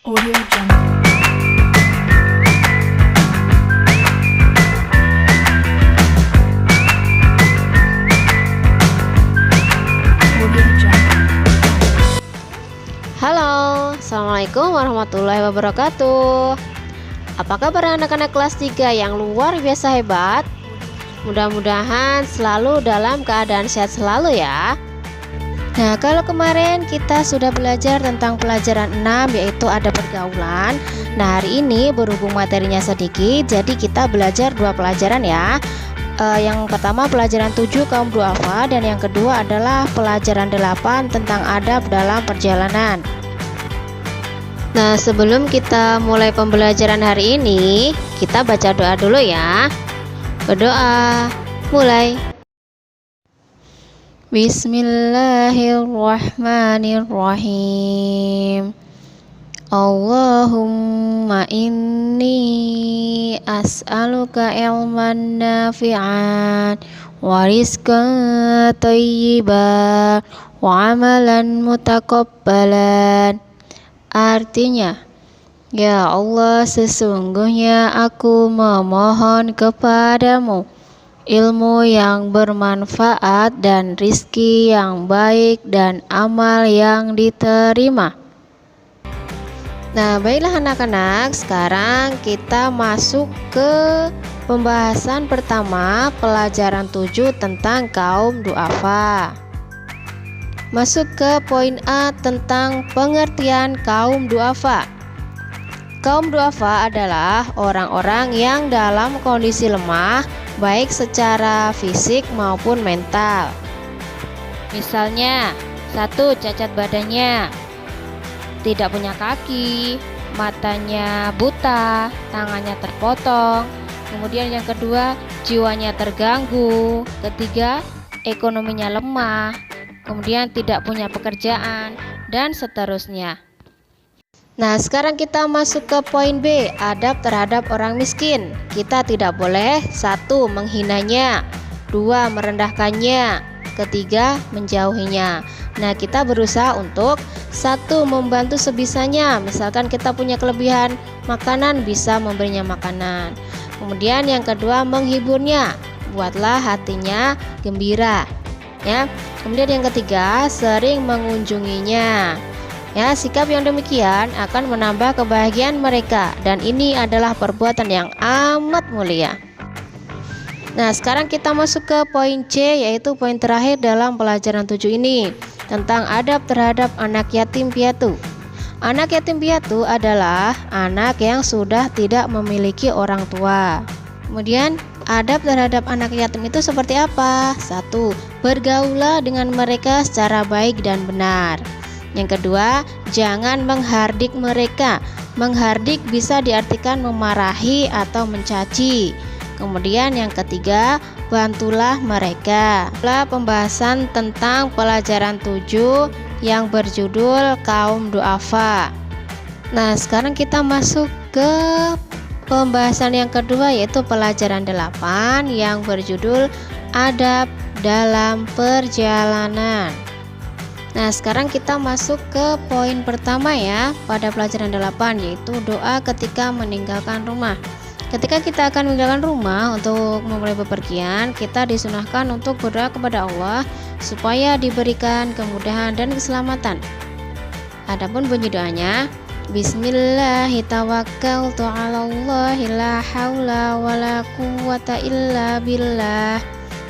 Audio Jungle. Audio Jungle. Halo, Assalamualaikum warahmatullahi wabarakatuh. Apa kabar anak-anak kelas 3 yang luar biasa hebat? Mudah-mudahan selalu dalam keadaan sehat selalu ya. Nah, kalau kemarin kita sudah belajar tentang pelajaran 6 yaitu ada pergaulan. Nah, hari ini berhubung materinya sedikit, jadi kita belajar dua pelajaran ya. Yang pertama pelajaran 7 kaum duafa, dan yang kedua adalah pelajaran 8 tentang adab dalam perjalanan. Nah, sebelum kita mulai pembelajaran hari ini, kita baca doa dulu ya. Berdoa, mulai. Bismillahirrahmanirrahim. Allahumma inni as'aluka ilman nafi'an wa rizqan thayyiban wa amalan mutakabbalan. Artinya, ya Allah, sesungguhnya aku memohon kepadamu ilmu yang bermanfaat dan rizki yang baik dan amal yang diterima. Nah, baiklah anak-anak, sekarang kita masuk ke pembahasan pertama pelajaran 7 tentang kaum duafa. Masuk ke poin A tentang pengertian kaum duafa. Kaum duafa adalah orang-orang yang dalam kondisi lemah baik secara fisik maupun mental. Misalnya, 1. Cacat badannya, tidak punya kaki, matanya buta, tangannya terpotong. Kemudian yang kedua, jiwanya terganggu. Ketiga, ekonominya lemah. Kemudian tidak punya pekerjaan, dan seterusnya. Nah, sekarang kita masuk ke poin B, adab terhadap orang miskin. Kita tidak boleh 1. Menghinanya, 2. Merendahkannya, ketiga menjauhinya. Nah, kita berusaha untuk 1. Membantu sebisanya. Misalkan kita punya kelebihan makanan, bisa memberinya makanan. Kemudian yang kedua, menghiburnya, buatlah hatinya gembira ya. Kemudian yang ketiga, sering mengunjunginya. Ya, sikap yang demikian akan menambah kebahagiaan mereka, dan ini adalah perbuatan yang amat mulia. Nah, sekarang kita masuk ke poin C, yaitu poin terakhir dalam pelajaran 7 ini, tentang adab terhadap anak yatim piatu. Anak yatim piatu adalah anak yang sudah tidak memiliki orang tua. Kemudian, adab terhadap anak yatim itu seperti apa? 1. Bergaulah dengan mereka secara baik dan benar. Yang kedua, jangan menghardik mereka. Menghardik bisa diartikan memarahi atau mencaci. Kemudian yang ketiga, bantulah mereka. Itulah pembahasan tentang pelajaran 7 yang berjudul kaum duafa. Nah, sekarang kita masuk ke pembahasan yang kedua, yaitu pelajaran 8 yang berjudul adab dalam perjalanan. Nah, sekarang kita masuk ke poin pertama ya pada pelajaran 8, yaitu doa ketika meninggalkan rumah. Ketika kita akan meninggalkan rumah untuk memulai bepergian, kita disunahkan untuk berdoa kepada Allah supaya diberikan kemudahan dan keselamatan. Adapun bunyi doanya, Bismillahirrahmanirrahim, la haula wala quwwata illa billah.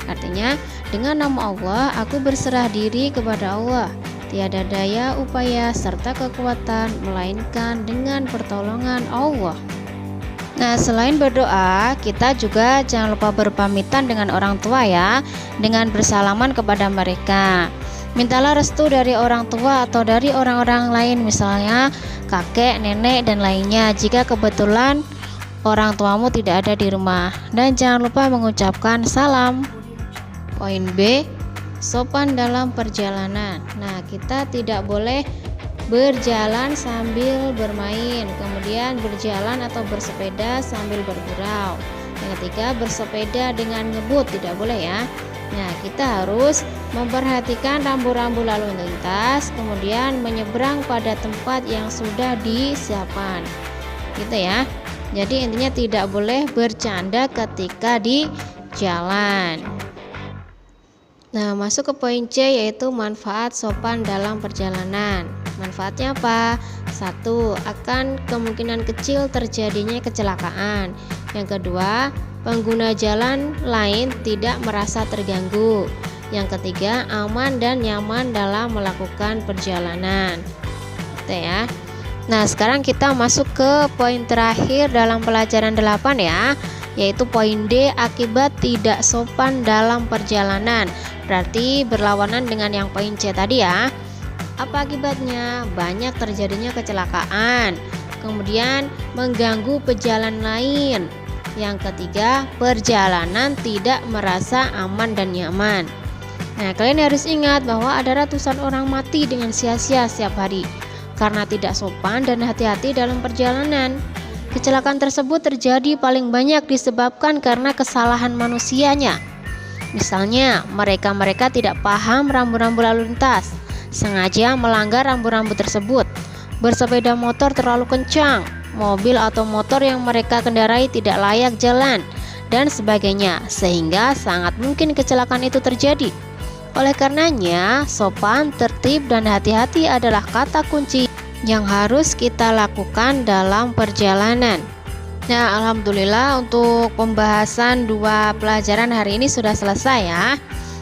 Artinya, dengan nama Allah, aku berserah diri kepada Allah. Tiada daya, upaya, serta kekuatan, melainkan dengan pertolongan Allah. Nah, selain berdoa, kita juga jangan lupa berpamitan dengan orang tua ya, dengan bersalaman kepada mereka. Mintalah restu dari orang tua atau dari orang-orang lain, misalnya kakek, nenek, dan lainnya, jika kebetulan orang tuamu tidak ada di rumah. Dan jangan lupa mengucapkan salam. Poin B, sopan dalam perjalanan. Nah, kita tidak boleh berjalan sambil bermain, kemudian berjalan atau bersepeda sambil bergurau. Yang ketiga, bersepeda dengan ngebut, tidak boleh ya. Nah, kita harus memperhatikan rambu-rambu lalu lintas, kemudian menyeberang pada tempat yang sudah disiapkan. Gitu ya. Jadi intinya tidak boleh bercanda ketika di jalan. Nah, masuk ke poin C, yaitu manfaat sopan dalam perjalanan. Manfaatnya apa? 1. Akan kemungkinan kecil terjadinya kecelakaan. Yang kedua, pengguna jalan lain tidak merasa terganggu. Yang ketiga, aman dan nyaman dalam melakukan perjalanan. Gitu ya. Nah, sekarang kita masuk ke poin terakhir dalam pelajaran 8 ya, yaitu poin D, akibat tidak sopan dalam perjalanan. Berarti berlawanan dengan yang poin C tadi ya. Apa akibatnya? Banyak terjadinya kecelakaan, kemudian mengganggu pejalan lain. Yang ketiga, perjalanan tidak merasa aman dan nyaman. Nah, kalian harus ingat bahwa ada ratusan orang mati dengan sia-sia setiap hari karena tidak sopan dan hati-hati dalam perjalanan. Kecelakaan tersebut terjadi paling banyak disebabkan karena kesalahan manusianya. Misalnya, mereka tidak paham rambu-rambu lalu lintas, sengaja melanggar rambu-rambu tersebut, bersepeda motor terlalu kencang, mobil atau motor yang mereka kendarai tidak layak jalan, dan sebagainya, sehingga sangat mungkin kecelakaan itu terjadi. Oleh karenanya, sopan, tertib, dan hati-hati adalah kata kunci yang harus kita lakukan dalam perjalanan. Nah, alhamdulillah untuk pembahasan 2 pelajaran hari ini sudah selesai ya.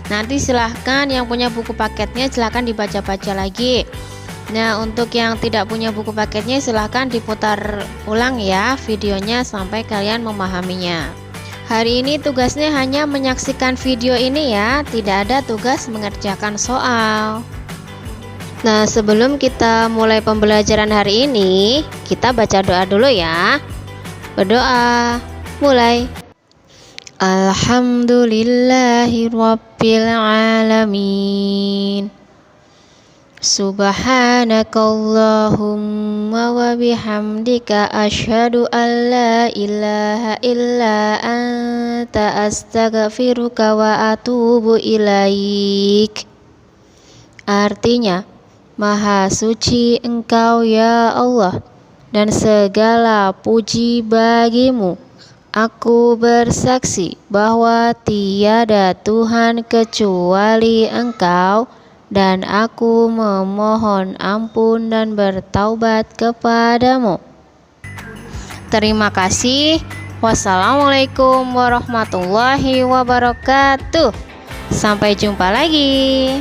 Nanti silahkan yang punya buku paketnya silahkan dibaca-baca lagi. Nah, untuk yang tidak punya buku paketnya silahkan diputar ulang ya videonya sampai kalian memahaminya. Hari ini tugasnya hanya menyaksikan video ini ya, tidak ada tugas mengerjakan soal. Nah, sebelum kita mulai pembelajaran hari ini, kita baca doa dulu ya. Berdoa, mulai. Alhamdulillahirabbil alamin. Subhanakallahumma wa bihamdika asyhadu an la ilaha illa anta astaghfiruka wa atubu ilaik. Artinya, Maha suci Engkau ya Allah, dan segala puji bagimu. Aku bersaksi bahwa tiada Tuhan kecuali Engkau, dan aku memohon ampun dan bertaubat kepadamu. Terima kasih. Wassalamualaikum warahmatullahi wabarakatuh. Sampai jumpa lagi.